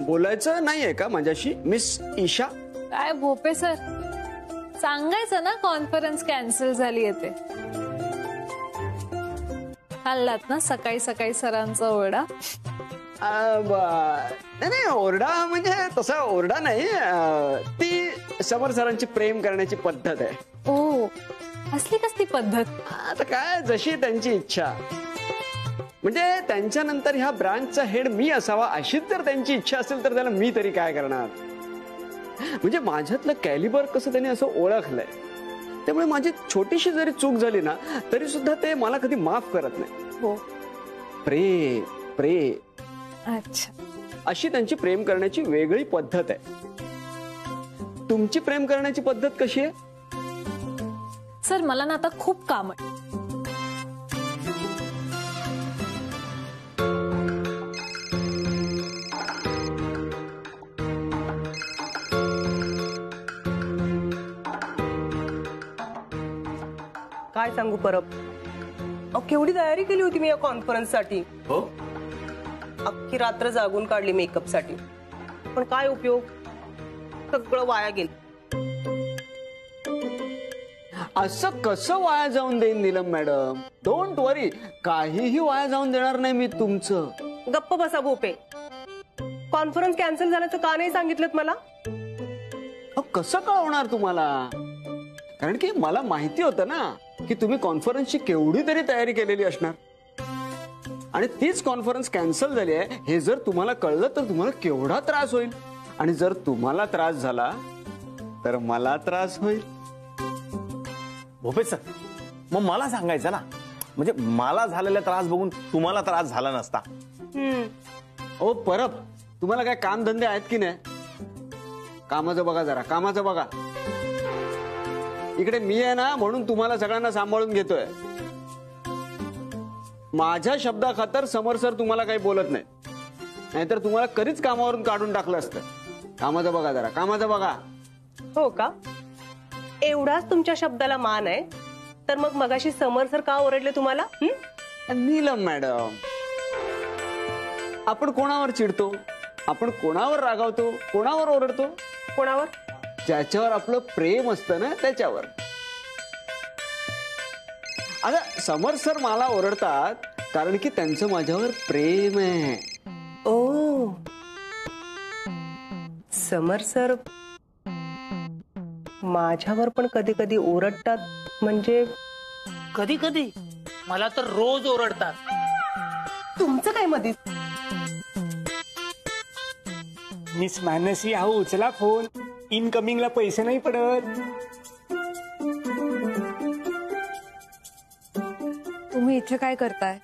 बोलायचं नाहीये का माझ्याशी मिस ईशा? काय भोपे सर, सांगायचं ना कॉन्फरन्स कॅन्सल झाली आहे. हल्लात ना सकाळी सकाळी सरांचा ओरडा. नाही ओरडा म्हणजे तसा ओरडा नाही, ती समर सरांची प्रेम करण्याची पद्धत आहे. ओ, असली कसली पद्धत? आता काय जशी त्यांची इच्छा. म्हणजे त्यांच्यानंतर ह्या ब्रांचचा हेड मी असावा अशीच जर त्यांची इच्छा असेल तर त्याला मी तरी काय करणार. म्हणजे माझ्यातलं कॅलिबर कसं त्यांनी असं ओळखलंय, त्यामुळे माझी छोटीशी जरी चूक झाली ना तरी सुद्धा ते मला कधी माफ करत नाही. हो, प्रेम प्रेम. अच्छा, अशी त्यांची प्रेम करण्याची वेगळी पद्धत आहे. तुमची प्रेम करण्याची पद्धत कशी आहे? सर मला ना आता खूप काम आहे. काय सांगू परब, केवढी तयारी केली होती मी या कॉन्फरन्स साठी. हो, अख्खी रात्र जागून काढली मेकअप साठी, पण काय उपयोग, सगळं वाया गेलं. असं कसं वाया जाऊन देईन नीलम मॅडम? डोंट वरी, काहीही वाया जाऊन देणार नाही मी तुमचं. गप्प बसा भोपे, कॉन्फरन्स कॅन्सल झाल्याचं का नाही सांगितलं मला? कसं कळवणार तुम्हाला? कारण की मला माहिती होतं ना की तुम्ही कॉन्फरन्सची केवढी तरी तयारी केलेली असणार, आणि तीच कॉन्फरन्स कॅन्सल झाली आहे हे जर तुम्हाला कळलं तर तुम्हाला केवढा त्रास होईल. आणि जर तुम्हाला त्रास झाला तर मला त्रास होईल. भोपे सर, मग मला सांगायचं ना, म्हणजे मला झालेला त्रास बघून तुम्हाला त्रास झाला नसता. ओ परब, तुम्हाला काय काम धंदे आहेत की नाही? कामाचं बघा जरा, कामाचं बघा. इकडे मी आहे ना म्हणून तुम्हाला सगळ्यांना सांभाळून घेतोय. माझ्या शब्दाखातर समर सर तुम्हाला काही बोलत नाही, नाहीतर तुम्हाला कधीच कामावरून काढून टाकलं असतं. कामाचं बघा जरा, कामाचं बघा. हो का, एवढाच तुमच्या शब्दाला मान आहे तर मग मगाशी समर सर का ओरडले तुम्हाला? नीलम मॅडम, आपण कोणावर चिडतो, आपण कोणावर रागावतो, कोणावर ओरडतो? कोणावर? ज्याच्यावर आपलं प्रेम असतं ना त्याच्यावर. आता समर सर मला ओरडतात कारण की त्यांचं माझ्यावर प्रेम आहे. ओ, समर सर माझ्यावर पण कधी कधी ओरडतात. म्हणजे कधी कधी मला तर रोज ओरडतात. तुमचं काय मध्ये? मिस मानसी, अहो उचला फोन, इनकमिंगला पैसे नाही पडत. तुम्ही इथे काय करताय?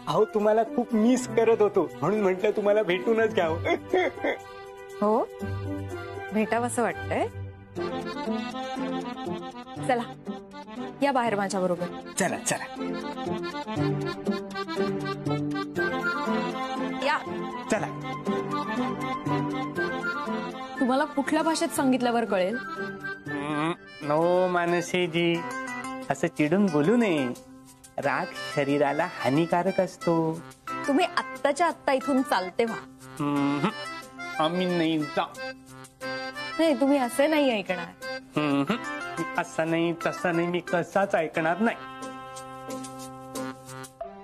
अहो तुम्हाला खूप मिस करत होतो म्हणून म्हटलं तुम्हाला भेटूनच घ्यावं. हो, भेटावंसं वाटतंय. चला या बाहेर माझ्या बरोबर. चला चला या. चला. तुम्हाला कुठल्या भाषेत सांगितल्यावर कळेल? नो मानसीजी, असं चिडून बोलू नये. राग शरीराला हानिकारक असतो. तुम्ही आत्ताच्या आत्ता इथून चालते व्हा. आम्ही नाही जा. नाही, तुम्ही असे नाही ऐकणार. असं नाही तसं नाही, मी कसाच ऐकणार नाही.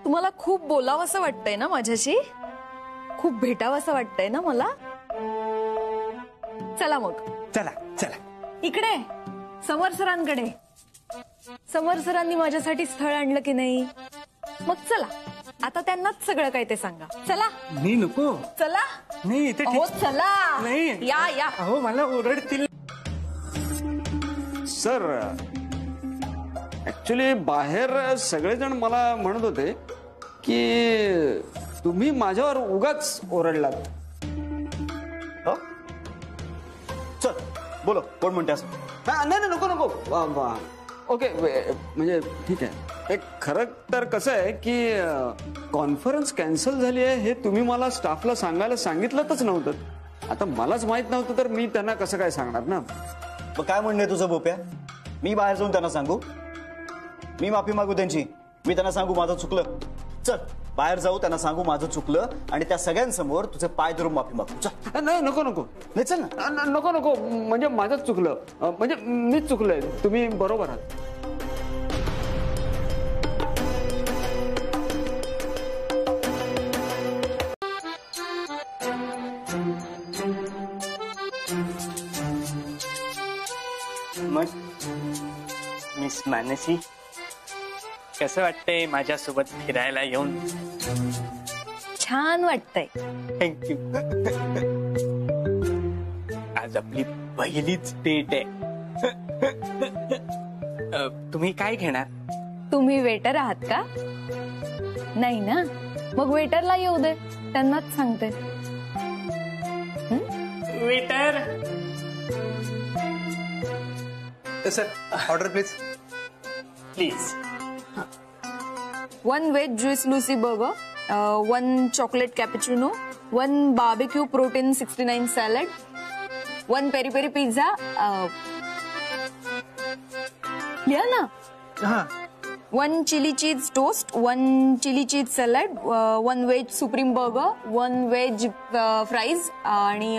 तुम्हाला खूप बोलावंसं वाटतंय ना माझ्याशी, खूप भेटावंसं वाटतंय ना मला. चला मग. चला चला. इकडे समर सरांकडे. समर सरांनी माझ्यासाठी स्थळ आणलं की नाही? मग चला आता त्यांनाच सगळं काय ते सांगा. चला. मी नको. चला. नाही इथे हो चला. नाही. या या. अहो मला ओरडतील. सर ऍक्च्युली बाहेर सगळेजण मला म्हणत होते की तुम्ही माझ्यावर उगाच ओरडलात. चल बोलो, कोण म्हणते असं? नाही नको नको. ओके, म्हणजे ठीक आहे. एक खरं तर कसं आहे की कॉन्फरन्स कॅन्सल झाली आहे हे तुम्ही मला स्टाफला सांगायला सांगितलंच नव्हतं. आता मलाच माहित नव्हतं तर मी त्यांना कसं काय सांगणार ना. मग काय म्हणणे तुझं भोप्या? मी बाहेर जाऊन त्यांना सांगू? मी माफी मागू त्यांची? मी त्यांना सांगू माझं चुकलं? चल बाहेर जाऊ, त्यांना सांगू माझं चुकलं आणि त्या सगळ्यांसमोर तुझे पाय धरून माफी मागू. चल. नाही नको नको नाही चल ना. नको नको म्हणजे माझंच चुकलं, म्हणजे मीच चुकलोय, तुम्ही बरोबर आहात. मग मिस मानसी, कसं वाटतंय माझ्यासोबत फिरायला येऊन? छान वाटतंय. थँक्यू. आज आपली पहिलीच डेट आहे. तुम्ही काय घेणार? तुम्ही वेटर आहात का? नाही ना, मग वेटरला येऊ दे, त्यांनाच सांगते. Waiter. Sir order please. Please. 1 veg juicy Lucy burger, 1 chocolate cappuccino, 1 barbecue protein 69 salad, 1 peri peri pizza. लिहा ना. 1 chilli cheese toast, 1 chilli cheese salad, 1 veg supreme burger, 1 veg fries आणि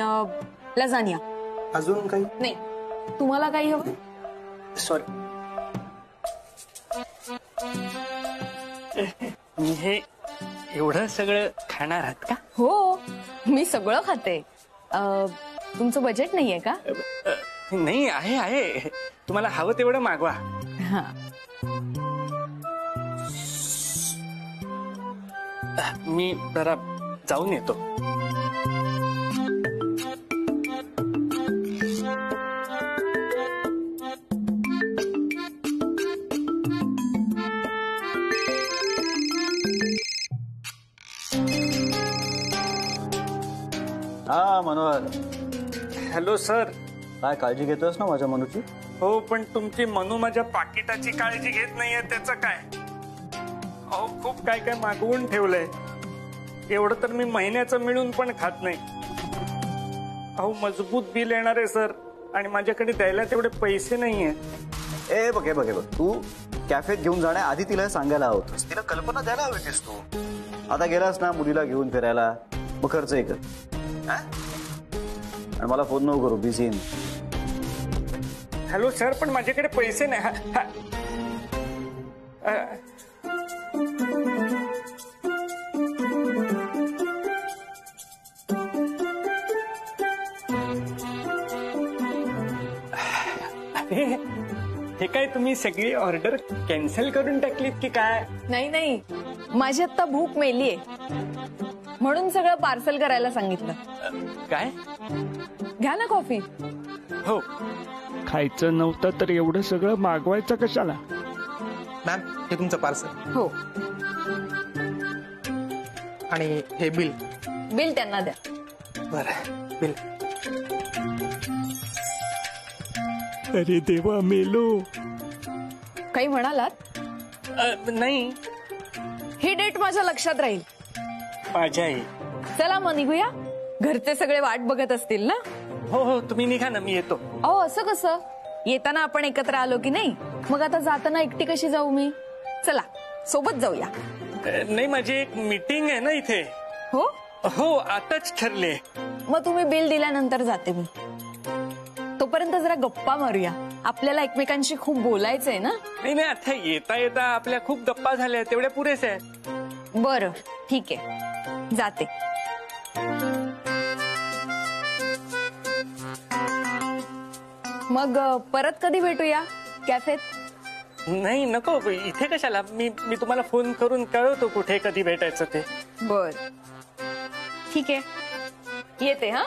लजानिया. अजून काही? नाही, तुम्हाला काही हवं? सॉरी. तुम्ही हे एवढं सगळं खाणार आहात का? हो, मी सगळं खाते. तुमचं बजेट नाहीये का? नाही, आहे आहे. तुम्हाला हवं तेवढं मागवा. हा. मी जरा जाऊन येतो. हा मनोहर, हॅलो सर. काय काळजी घेतोस ना माझ्या मनूची? हो, पण तुमची मनू माझ्या पाकिटाची काळजी घेत नाहीये, त्याचं काय? अहो, खूप काय काय मागवून ठेवलंय. एवढं तर मी महिन्याचं मिळून पण खात नाही. अहो, मजबूत बिल येणार आहे सर, आणि माझ्याकडे द्यायला तेवढे पैसे नाहीये. ए बघ हे बघ हे बघ, तू कॅफेत घेऊन जाण्याआधी तिला हे सांगायला हवं होतंस. तिला कल्पना द्यायला हवी होतीस तू. आता गेलास ना मुलीला घेऊन फिरायला, मग खर्चही कर. आणि मला फोन नको करू, बिझी. हॅलो सर, पण माझ्याकडे पैसे नाही. हे काय, तुम्ही सगळी ऑर्डर कॅन्सल करून टाकलीत की काय? नाही नाही, माझी आता भूक मेलीये, म्हणून सगळं पार्सल करायला सांगितलं. काय? घ्या ना कॉफी. हो. खायचं नव्हतं तर एवढं सगळं मागवायचं कशाला? मॅम, हे तुमचं पार्सल हो. आणि हे बिल. बिल त्यांना द्या. बरं, बिल. अरे देवा, मेलो. काही म्हणालात? नाही, ही डेट माझ्या लक्षात राहील. माझ्याही. चला मग निघूया, घरचे सगळे वाट बघत असतील ना. हो हो, तुम्ही निघा ना, मी येतो. अहो, असं कसं? येताना आपण एकत्र आलो की नाही, मग आता जाताना एकटी कशी जाऊ मी? चला सोबत जाऊया. नाही, माझी एक मीटिंग आहे ना इथे. हो हो, आताच ठरले. मग तुम्ही बिल दिल्यानंतर जाते मी. तोपर्यंत जरा गप्पा मारूया, आपल्याला एकमेकांशी खूप बोलायचंय ना. नाही नाही, आता येता येता आपल्या खूप गप्पा झाल्या, तेवढ्या पुरेसे आहेत. बरं ठीक आहे, जाते. मग परत कधी भेटूया कॅफेत? नाही नको, इथे कशाला. मी तुम्हाला फोन करून कळवतो कुठे कधी भेटायचं ते. बर ठीक आहे, येते. हा,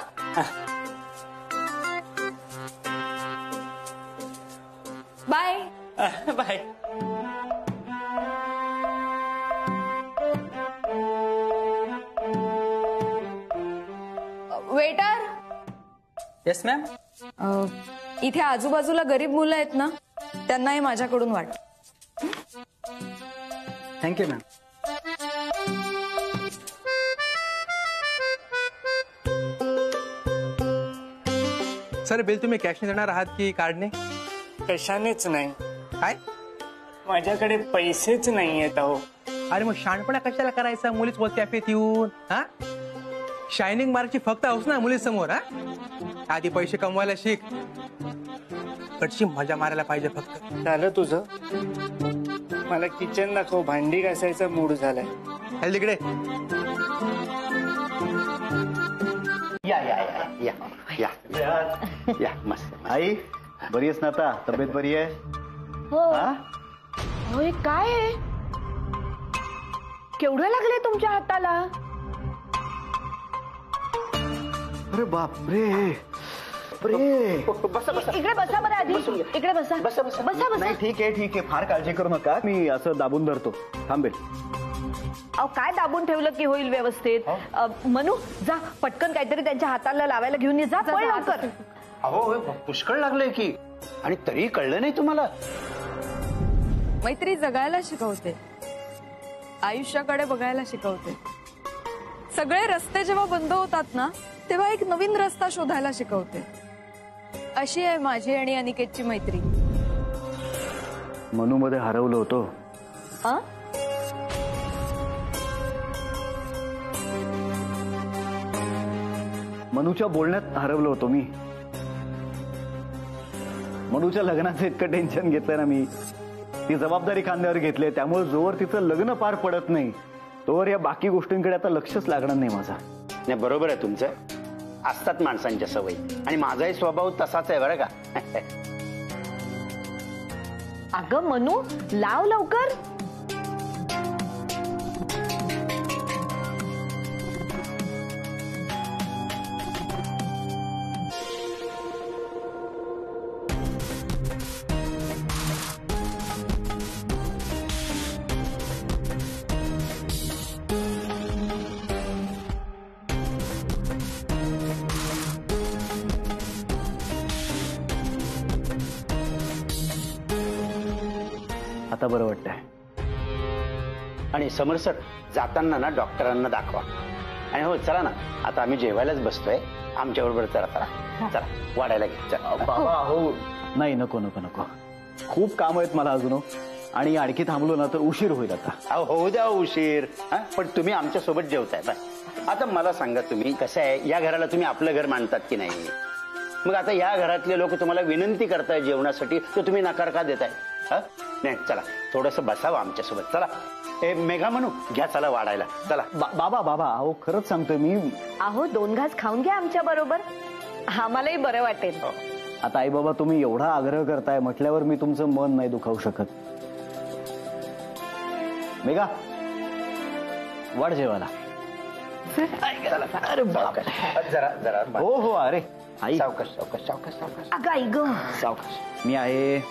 bye. Bye. Waiter. Yes ma'am. इथे आजूबाजूला गरीब मुलं आहेत ना, त्यांना हे माझ्याकडून वाट. Thank you ma'am. सर, बिल तुम्ही कॅशने देणार आहात की कार्डने? कशानेच नाही. काय? माझ्याकडे पैसेच नाही आहेत. अहो, अरे मग शहाणपणा कशाला करायचा मुलीच कॅफेत येऊन? हा, शायनिंग मार्कची फक्त हौस ना मुलीसमोर. हा, आधी पैसे कमवायला शिक, कडची मजा मारायला पाहिजे फक्त. झालं तुझं? मला किचन दाखव, भांडी घासायचा मूड झालाय. चल तिकडे. या या या या या या मस्त. आई बरी आहेस ना आता? तब्येत बरी आहे? हो. हा? होय, काय आहे? केवढं लागले तुमच्या हाताला? अरे बापरे. बसा बसा. इकडे बसा बरं आधी. इकडे बसा. बसा बसा. बसा बसा. नाही ठीक आहे ठीक आहे, फार काळजी करू नका, मी असं दाबून धरतो. थांबेल. अहो काय दाबून ठेवलं की होईल व्यवस्थित? मनू जा पटकन काहीतरी त्यांच्या हाताला लावायला घेऊन ये. जा पळ लवकर. अहो पुष्कळ लागलंय की, आणि तरी कळलं नाही तुम्हाला? मैत्री जगायला शिकवते, आयुष्याकडे बघायला शिकवते. सगळे रस्ते जेव्हा बंद होतात ना, तेव्हा एक नवीन रस्ता शोधायला शिकवते. अशी आहे माझी आणि अनिकेतची मैत्री. मनू मध्ये हरवलं होतं. हा? मनूच्या बोलण्यात हरवलं होतो मी. मनूच्या लग्नाचं इतकं टेन्शन घेतलं ना मी, ती जबाबदारी खांद्यावर घेतली, त्यामुळे जोवर तिचं लग्न पार पडत नाही तोवर या बाकी गोष्टींकडे आता लक्षच लागणार नाही माझा. नाही, बरोबर आहे तुमचं. असतात माणसांच्या सवयी, आणि माझाही स्वभाव तसाच आहे बरं का. अगं मनू लाव लवकर. आता बरं वाटतंय. आणि समर सर, जाताना ना डॉक्टरांना दाखवा. आणि हो चला ना, आता आम्ही जेवायलाच बसतोय, आमच्या बरोबर चला चला चला वाढायला घे. चला. बाबा हो नाही, नको नको नको, खूप काम आहेत मला अजून, आणि आणखी थांबलो ना तर उशीर होईल आता. अहो होऊ द्या उशीर, पण तुम्ही आमच्या सोबत जेवताय. बस आता मला सांगा, तुम्ही कसं आहे, या घराला तुम्ही आपलं घर मानतात की नाही? मग आता या घरातले लोक तुम्हाला विनंती करताय जेवणासाठी, तर तुम्ही नकार का देताय? नाही चला, थोडस बसावं आमच्या सोबत. चला मेघा म्हणू घ्या, चला वाढायला चला. बाबा बाबा अहो खरंच सांगतोय मी. अहो 2 घास खाऊन घ्या आमच्या बरोबर, आम्हालाही बरं वाटेल. आता आई बाबा तुम्ही एवढा आग्रह करताय म्हटल्यावर मी तुमचं मन नाही दुखावू शकत. मेघा वाढ जेवायला. अरे जरा जरा हो हो. अरे आई सावकाश सावकाश सावकाश सावकाश. अगं आई ग, सावकाश. मी आहे.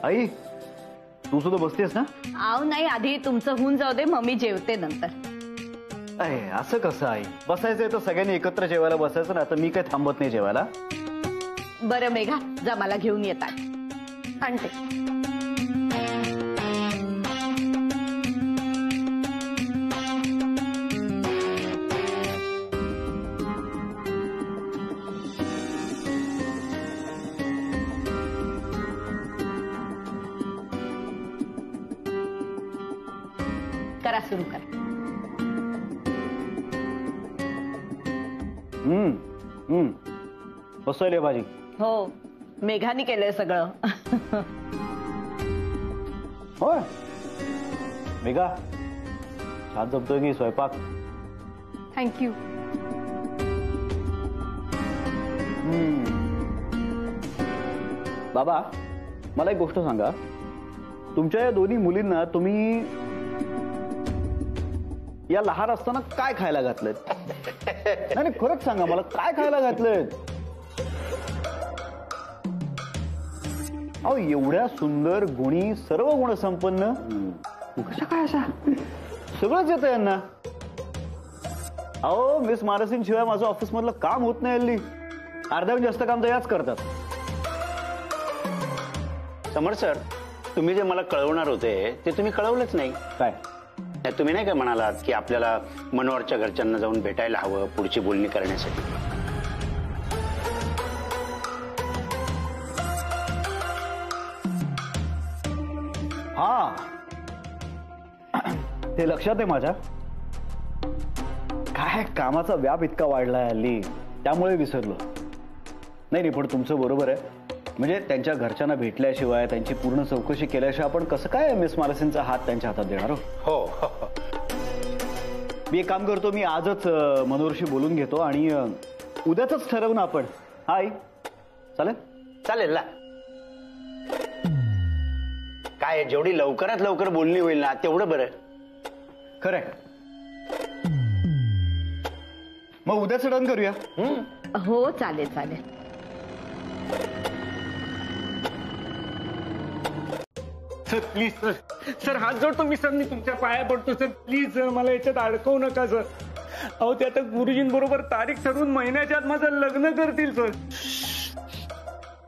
आई तू सुद्धा बसतेस ना? आव नाही, आधी तुमचं होऊन जाऊ दे, मम्मी जेवते नंतर. अरे असं कसं आहे? बसायचंय तर सगळ्यांनी एकत्र जेवायला बसायचं ना. आता मी काय थांबत नाही जेवायला. बरं मेघा, जा मला घेऊन येतात, आणते. करा सुरू करा. बसवली भाजी. हो, मेघानी केलंय सगळं. होय मेघा, छान जमतोय की स्वयंपाक. थँक्यू. बाबा मला एक गोष्ट सांगा, तुमच्या या दोन्ही मुलींना तुम्ही या लहान असताना काय खायला घातलं? नाही खरंच सांगा मला, काय खायला घातलंय? अहो एवढ्या सुंदर गुणी, सर्व गुण संपन्न, कशा काय अशा? सगळंच येतं यांना. अहो मिस मानसीन शिवाय माझं ऑफिस मधलं काम होत नाही हल्ली. अर्ध्याहून जास्त काम तर याच करतात. समर सर, तुम्ही जे मला कळवणार होते ते तुम्ही कळवलंच नाही. काय? तुम्ही नाही काय म्हणालात की आपल्याला मनोहरच्या घरच्यांना जाऊन भेटायला हवं पुढची बोलणी करण्यासाठी. हा, ते लक्षात आहे माझ्या. काय कामाचा व्याप इतका वाढलाय हल्ली, त्यामुळे विसरलो. नाही, पण तुमचं बरोबर आहे. म्हणजे त्यांच्या घरच्यांना भेटल्याशिवाय, त्यांची पूर्ण चौकशी केल्याशिवाय आपण कसं काय मिस मालसींचा हात त्यांच्या हातात देणार? हो. मी एक काम करतो, मी आजच मनोहरशी बोलून घेतो आणि उद्याच ठरवू ना आपण. हाय, चालेल? चालेल ना. काय जेवढी लवकरात लवकर बोलणी होईल ना तेवढं बरं. खरंय. मग उद्याच डन करूया. हो, चालेल चालेल. सर प्लीज सर, सर हात जोडतो मी सर, मी तुमच्या पाया पडतो सर, प्लीज सर मला याच्यात अडकवू नका सर. अहो ते आता गुरुजींबरोबर तारीख ठरवून महिन्याच्या आत माझं लग्न करतील सर.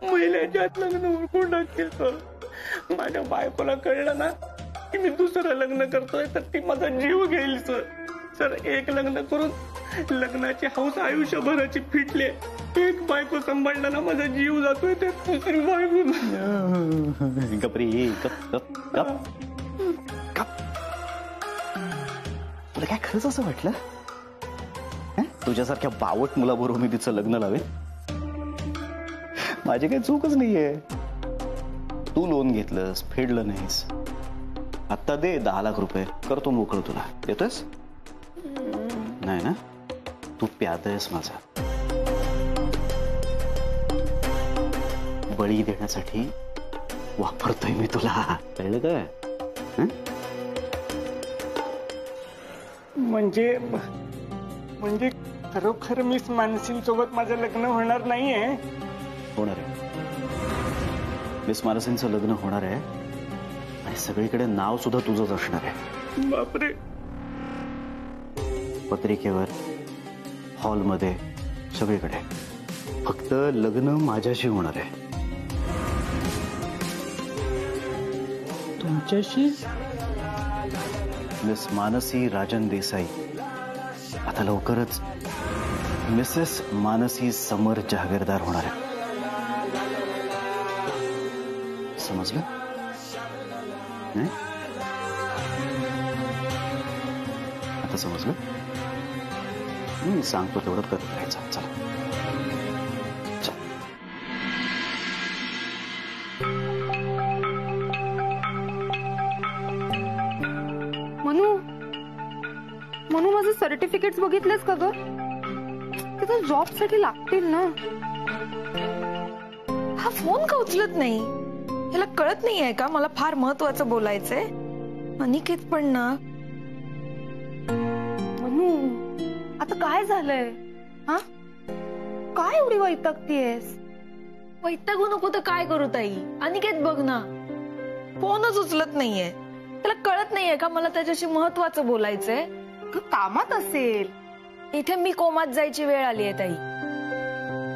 महिन्याच्या आत लग्न उरकून टाकतील सर. माझ्या बायकोला कळलं ना की मी दुसरं लग्न करतोय तर ती माझा जीव घेईल सर. सर एक लग्न करून लग्नाची हौस आयुष्यभराची फिटले, एक बायको सांभाळला ना माझा जीव जातोय, ते दुसरी बायको. गपरी, गप. तुला काय खरंच असं वाटलं तुझ्यासारख्या बावट मुलाबरोबर मी तिचं लग्न लावेल? माझी काही चूकच नाहीये. तू लोन घेतलंस, फेडलं नाहीस. आत्ता दे 10 लाख रुपये, करतो मोकळं तुला. देतोयस? नाही ना? तू प्याद आहेस माझा. बळी देण्यासाठी वापरतोय मी तुला, कळलं काय? म्हणजे खरोखर मिस मानसींसोबत माझं लग्न होणार नाहीये? होणार आहे. मिस मानसींचं लग्न होणार आहे आणि सगळीकडे नाव सुद्धा तुझंच असणार आहे. बापरे. पत्रिकेवर, हॉलमध्ये, सगळीकडे. फक्त लग्न माझ्याशी होणार आहे. तुमच्याशी? मिस मानसी राजन देसाई आता लवकरच मिसेस मानसी समर जहागीरदार होणार आहे. समजलं? नाही? आता समजलं? मी सांगतो तेवढं करत राहायचं. चला. मनू माझं सर्टिफिकेट्स बघितलेस का ग? तिथं जॉब साठी लागतील ना. हा फोन का उचलत नाही? याला कळत नाहीये का मला फार महत्वाचं बोलायचंय? अनिकेत पण ना. मनू आता काय झालंय? हा, काय एवढी वैतागतीयस? वैतागू नको तर काय करू ताई? अनिकेत बघ ना, फोनच उचलत नाहीये. त्याला कळत नाहीये का मला त्याच्याशी महत्वाचं बोलायचंय? कामात असेल. इथे मी कोमात जायची वेळ आली आहे ताई.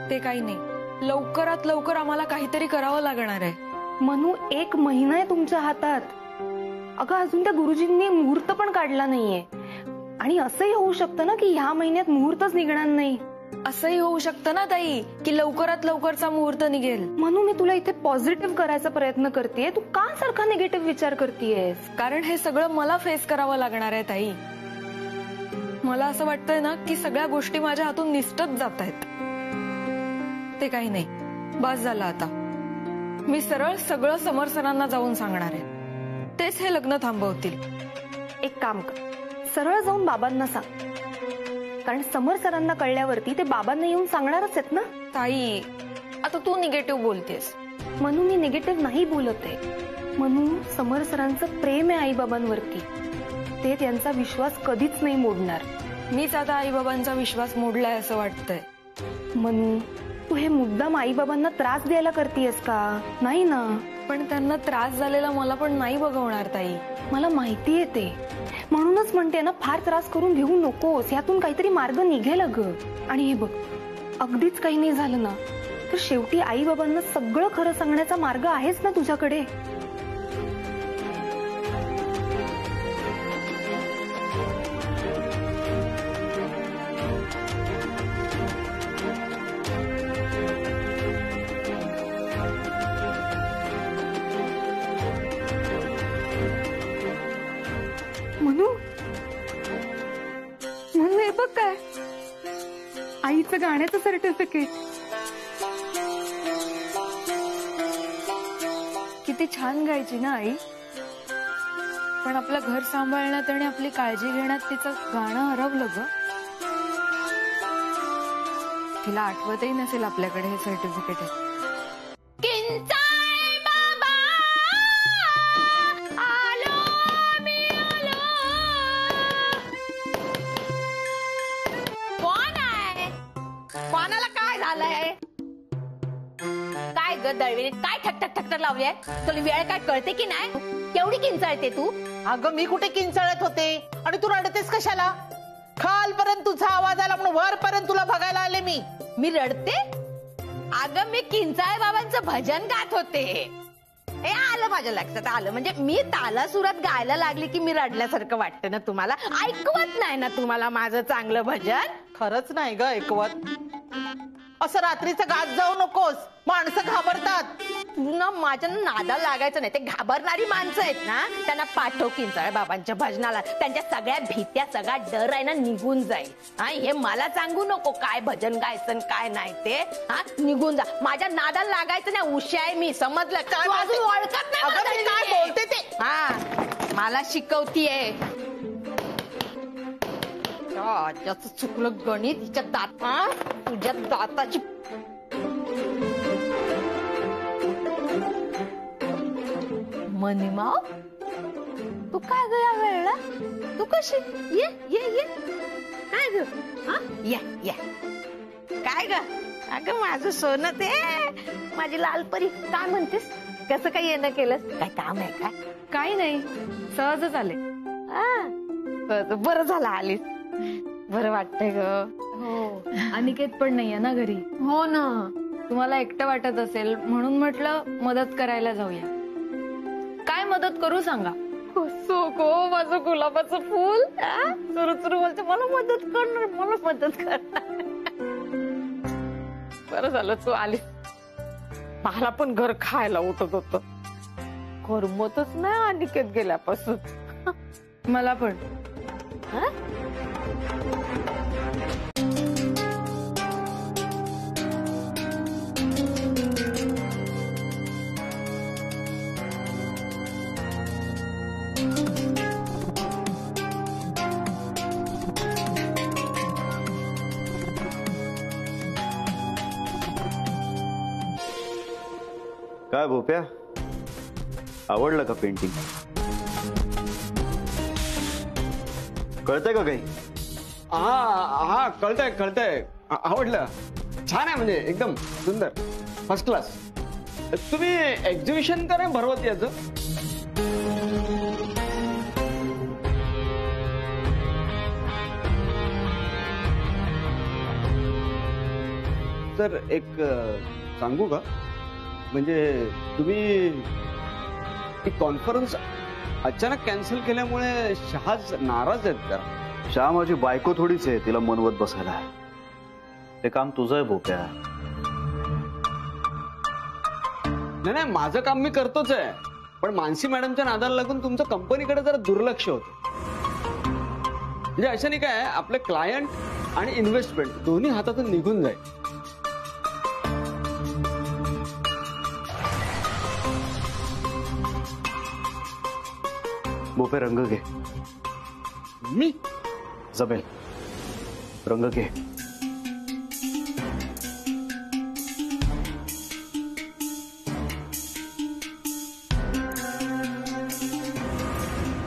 ते काही नाही, लवकरात लवकर आम्हाला काहीतरी करावं लागणार आहे. मनू 1 महिना आहे तुमच्या हातात. अगं अजून त्या गुरुजींनी मुहूर्त पण काढला नाहीये. आणि असंही होऊ शकतं ना की ह्या महिन्यात मुहूर्तच निघणार नाही. असंही होऊ शकतं ना ताई की लवकरात लवकरचा मुहूर्त निघेल. म्हणून मी तुला इथे पॉझिटिव्ह करायचा प्रयत्न करतेय. तू का सारखा निगेटिव्ह विचार करतेयस? कारण हे सगळं मला फेस करावं लागणार आहे ताई. मला असं वाटतंय ना की सगळ्या गोष्टी माझ्या हातून निसटत जात आहेत. ते काही नाही, बस झालं आता. मी सरळ सगळं समर सरांना जाऊन सांगणार आहे. तेच हे लग्न थांबवतील. एक काम कर, सरळ जाऊन बाबांना सांग. कारण समर सरांना कळल्यावरती ते बाबांना येऊन सांगणारच आहेत ना. ताई आता तू निगेटिव्ह बोलतेस. मनू मी निगेटिव्ह नाही बोलत आहे. मनू समर सरांचं प्रेम आहे आई बाबांवरती. ते त्यांचा विश्वास कधीच नाही मोडणार. मीच आता आई बाबांचा विश्वास मोडलाय असं वाटतंय. मनू तू हे मुद्दाम आई बाबांना त्रास द्यायला करतेयस का? नाही ना. पण त्यांना त्रास झालेला मला पण नाही बघवणार ताई. मला माहिती आहे ते. म्हणूनच म्हणते ना, फार त्रास करून घेऊ नकोस. यातून काहीतरी मार्ग निघेल अगं. आणि हे बघ, अगदीच काही नाही झालं ना तर शेवटी आई बाबांना सगळं खरं सांगण्याचा मार्ग आहेच ना तुझ्याकडे. आईचं गाण्याचं सर्टिफिकेट. किती छान गायची ना आई. पण आपलं घर सांभाळण्यात आणि आपली काळजी घेण्यात तिचं गाणं हरवलं ग. तिला आठवतही नसेल आपल्याकडे हे सर्टिफिकेट आहे. कोणाला काय झालंय? काय ग दळवी, काय ठकठक ठकठक लावली आहे? तुला वेळ काय कळते की नाही? केवढी किंचाळते तू? अगं मी कुठे किंचाळत होते आणि तू रडतेस कशाला? खालपर्यंत तुझा आवाज आला म्हणून वरपर्यंत तुला बघायला आले मी. मी रडते? अगं मी किंचाळे बाबांचं भजन गात होते. हे आलं माझ्या लक्षात आलं. म्हणजे मी तालासुरात गायला लागली की मी रडल्यासारखं वाटतं ना तुम्हाला? ऐकवत नाही ना तुम्हाला माझं चांगलं भजन? खरंच नाही ग ऐकवत. असं रात्रीचं गात जाऊ नकोस, माणसं घाबरतात. तू ना माझ्या नादाला लागायचं नाही. ते घाबरणारी माणसं आहेत ना, त्यांना पाठव किंचाळे बाबांच्या भजनाला. त्यांच्या सगळ्या भीत्या, सगळा डर आहे ना निघून जाईल. हा, हे मला सांगू नको काय भजन गायचं काय नाही ते. हा, निघून जा. माझ्या नादाला लागायचं नाही. उशी आहे मी, समजलं? तू अजून ओळखत नाही मला. अगं मी काय बोलते ते. हा, मला शिकवतीये. त्याचं चुकलं गणित. हिच्या दाता, तुझ्या दाताची. मनीमाव, तू काय ग या वेळेला? तू कशी? ये ये ये. काय ग? हा, या या. काय ग? अगं माझं सोनं ते, माझी लालपरी. काय म्हणतेस? कसं काय येणं केलंस? काय काम आहे काय? काही नाही, सहजच आले. बरं झालं आलीस. बरं वाटतंय ग. हो, अनिकेत पण नाहीये ना घरी. हो ना. तुम्हाला एकटं वाटत असेल म्हणून म्हटलं मदत करायला जाऊया. काय मदत करू सांगा? कसो गो माझं गुलाबाचं फुल. सुरू सुरू बोलते मला मदत करणार, मला मदत करणार. बरं झालं तू आलीस. मला पण घर खायला उठत होत. करमतच नाही अनिकेत गेल्यापासून. मला पण. काय भोप्या, आवडलं का पेंटिंग? कळतंय का काही? हा कळतंय कळतंय. आवडलं. छान आहे, म्हणजे एकदम सुंदर, फर्स्ट क्लास. तुम्ही एक्झिबिशन का नाही भरवत याचं? तर एक सांगू का? म्हणजे तुम्ही ही कॉन्फरन्स अचानक कॅन्सल केल्यामुळे शहाज नाराज आहेत का? शहा माझी बायको थोडीच आहे तिला मनवत बसायला. ते काम तुझं आहे भोप्या. नाही, माझं काम मी करतोच आहे, पण मानसी मॅडमच्या नादाला लागून तुमचं कंपनीकडे जरा दुर्लक्ष होतं. म्हणजे अशाने काय, आपले क्लायंट आणि इन्व्हेस्टमेंट दोन्ही हातातून निघून जाईल. भोपे रंग घे. मी जमेल, रंग घे.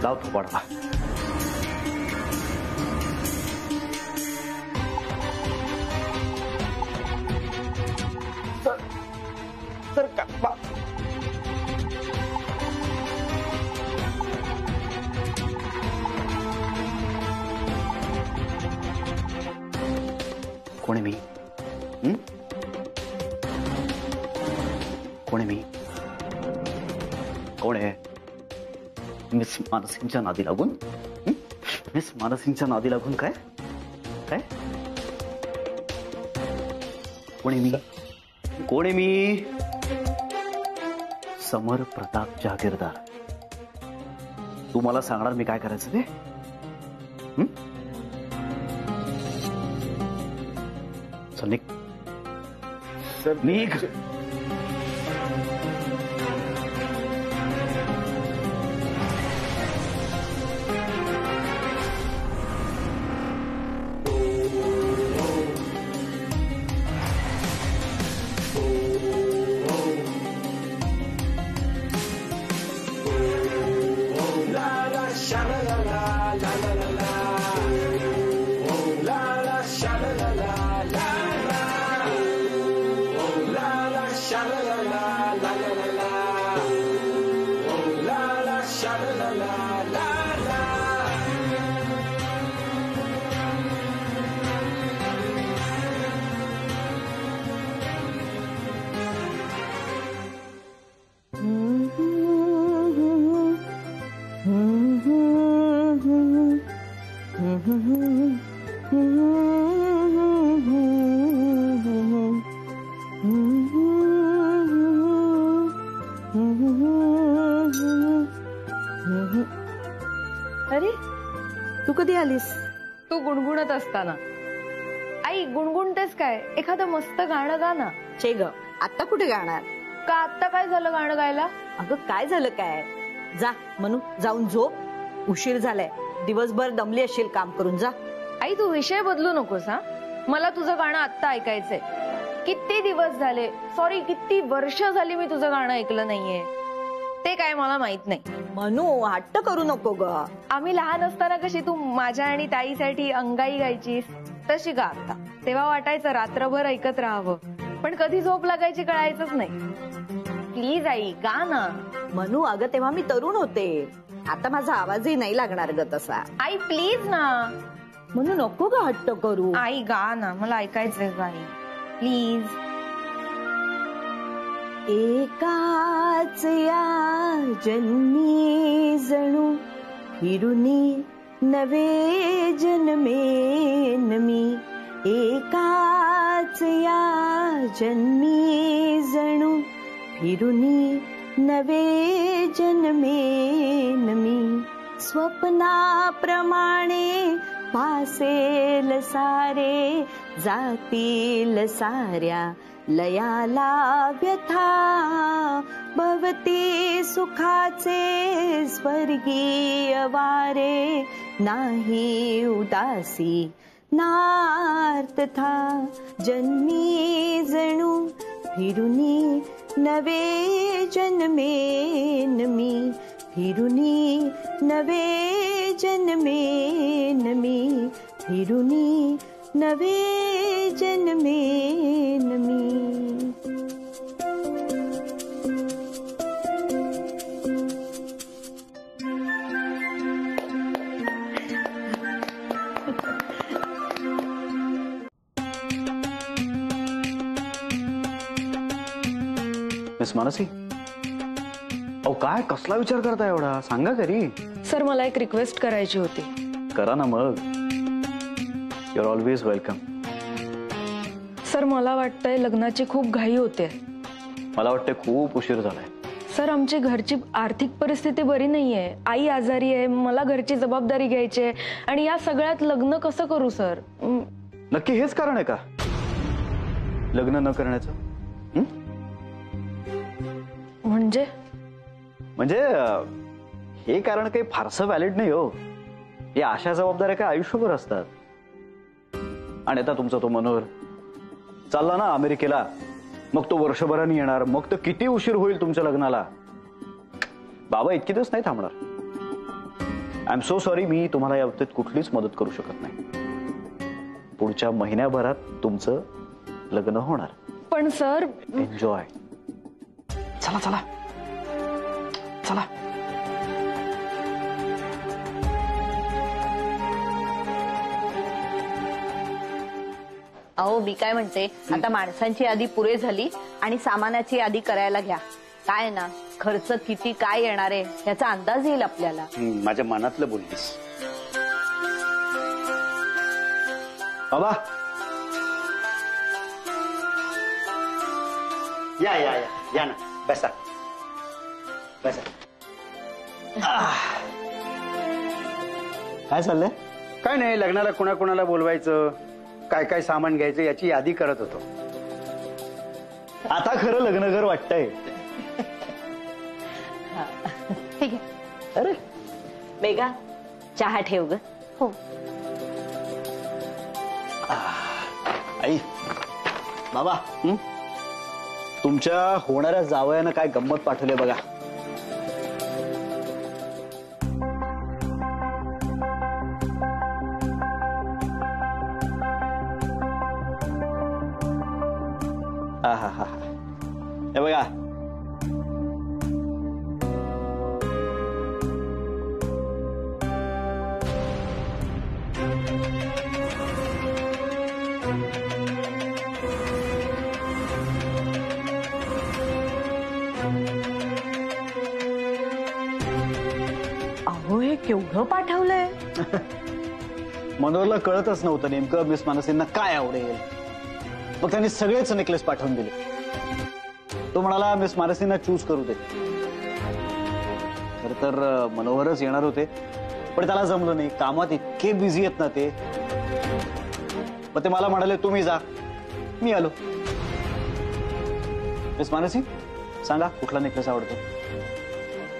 लाव थोपाडा. सर का कोण आहे मी? कोण आहे मी? कोण आहे? मिस मानसिंगच्या नादी लागून? मिस मानसिंगच्या नादी लागून काय काय? कोण आहे मी? कोण आहे मी? समर प्रताप जहागीरदार. तू मला सांगणार मी काय करायचं ते? निघ. अरे तू कधी आलीस? तू गुणगुणत असताना. आई गुणगुणतेस काय? एखादं मस्त गाणं गा ना. चे ग, आता कुठे गाणार? का आत्ता काय झालं गाणं गायला? अगं काय झालं काय? जा मनू, जाऊन झोप. उशीर झालाय, दिवसभर दमली असशील काम करून. जा. आई तू विषय बदलू नकोस हा. मला तुझं गाणं आत्ता ऐकायचंय. किती दिवस झाले, सॉरी किती वर्ष झाली मी तुझं गाणं ऐकलं नाहीये. ते काय मला माहित नाही. मनू हट्ट करू नको ग. आम्ही लहान असताना कशी तू माझ्या आणि ताईसाठी अंगाई गायचीस तशी गा आता. तेव्हा वाटायचं रात्रभर ऐकत राहावं, पण कधी झोप लागायची कळायचंच नाही. प्लीज आई गा ना. मनू अगं तेव्हा मी तरुण होते, आता माझा आवाजही नाही लागणार ग तसा. आई प्लीज ना. मनू नको ग हट्ट करू. आई गा ना, मला ऐकायचंय गाणी प्लीज. एकाच या जन्मी जणू फिरुनी नवे जन्मे नमी. एकाच या जन्मी जणू फिरुनी नवे जन्मे नमी. स्वप्नाप्रमाणे भासेल सारे, जातील साऱ्या लयाला व्यथा. भवती सुखाचे स्वर्गीय वारे, नाही उदासी नार्थथा. जन्मी जणू फिरुनी नवे जन्मे नमी. फिरुनी नवे जन्मे नमी. फिरुनी नवे जन्मे नमी. मिस मानसी, अहो काय कसला विचार करता एवढा? सांगा तरी. सर मला एक रिक्वेस्ट करायची होती. करा ना मग. You are always welcome. Sir मला वाटतंय लग्नाची खूप घाई होते. मला वाटतंय खूप उशीर झालाय. सर आमची घरची आर्थिक परिस्थिती बरी नाहीये. आई आजारी आहे, मला घरची जबाबदारी घ्यायची आहे, आणि या सगळ्यात लग्न कसं करू सर? नक्की हेच कारण आहे का लग्न न करण्याचं? म्हणजे हे कारण काही फारसं व्हॅलिड नाही हो. या अशा जबाबदाऱ्या काय आयुष्यभर असतात. आणि आता तुमचा तो मनोहर चालला ना अमेरिकेला, मग तो वर्षभराने येणार, मग तर किती उशीर होईल तुमच्या लग्नाला. बाबा इतके दिवस नाही थांबणार. आय एम सो सॉरी, मी तुम्हाला या बाबतीत कुठलीच मदत करू शकत नाही. पुढच्या महिन्याभरात तुमचं लग्न होणार. पण सर एन्जॉय. चला चला चला. अहो मी काय म्हणते, आता माणसांची यादी पुरे झाली आणि सामानाची यादी करायला घ्या. काय ना खर्च किती काय येणार आहे याचा अंदाज येईल आपल्याला. माझ्या मनातलं बोललीस. बाबा या या या या ना, बसा बसा. काय चाललंय? काय नाही, लग्नाला कोणाकोणाला बोलवायचं, काय काय सामान घ्यायचं याची यादी करत होतो. आता खरं लग्न घर वाटतंय. ठीक आहे. अरे मेघा चहा ठेव ग. हो. आई बाबा तुमच्या होणाऱ्या जावयानं काय गंमत पाठवले बघा. हा हे बघा. अहो हे केवढं पाठवलंय. मनोहरला कळतच नव्हतं नेमकं मिस मानसींना काय आवडेल. मग त्यांनी सगळेच नेकलेस पाठवून दिले. तो म्हणाला मिस मानसींना चूज करू दे. खर तर मनोहरच येणार होते पण त्याला जमलं नाही. कामात इतके बिझी आहेत ना ते. मग ते मला म्हणाले तुम्ही जा. मी आलो. मिस मानसी सांगा कुठला नेकलेस आवडतो.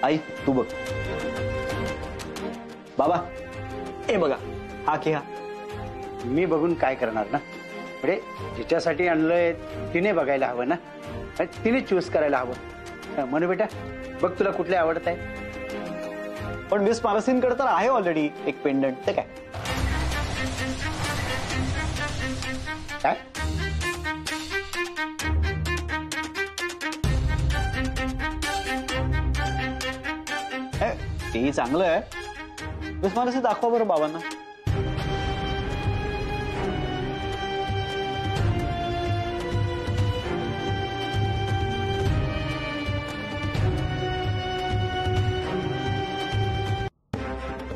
आई तू बघ. बाबा ए बघा हा की हा. मी बघून काय करणार ना. म्हणजे जिच्यासाठी आणलंय तिने बघायला हवं ना. तिने चूज करायला हवं. म्हणू बेटा बघ तुला कुठले आवडत आहे. पण मिस मानसींकडे तर आहे ऑलरेडी एक पेंडंट. ते काय काय तेही चांगलं आहे. मिस मानसी दाखवा बरं बाबांना.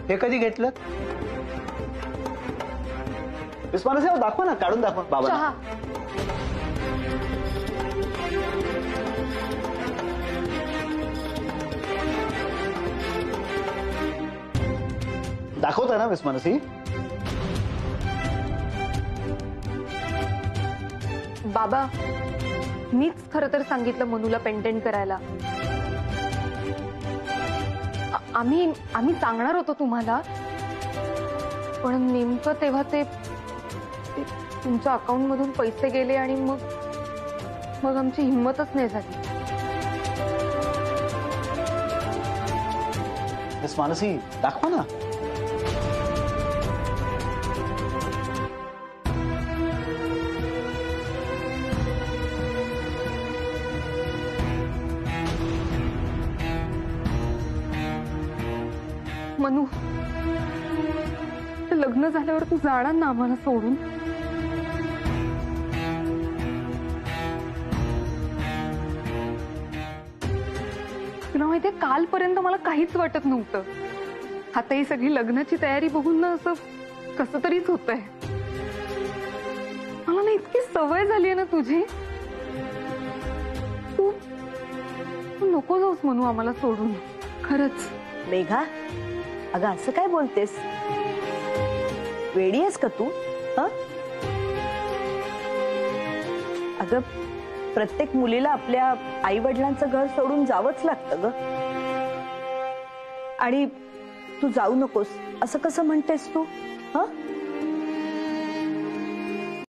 हे कधी घेतलं. मिस मानसी दाखवा ना. काढून दाखवा बाबांना. दाखवता ना मिस मानसी. बाबा मीच खरं तर सांगितलं मनूला पेंडेंट करायला. आम्ही सांगणार होतो तुम्हाला पण नेमकं तेव्हा ते तुमच्या अकाउंट मधून पैसे गेले आणि मग आमची हिंमतच नाही झाली. मिस मानसी दाखवा ना. मनू लग्न झाल्यावर तू जाणार ना आम्हाला सोडून. तुला माहितीये कालपर्यंत मला काहीच वाटत नव्हतं. आता ही सगळी लग्नाची तयारी बघून ना असं कसं तरीच होतंय. मला ना इतकी सवय झाली ना तुझी. तू नको जाऊस मनू आम्हाला सोडून. खरंच. मेघा अगं असं काय बोलतेस. वेडी आहेस का तू. अगं प्रत्येक मुलीला आपल्या आई वडिलांचं घर सोडून जावंच लागतं ग. आणि तू जाऊ नकोस असं कसं म्हणतेस तू.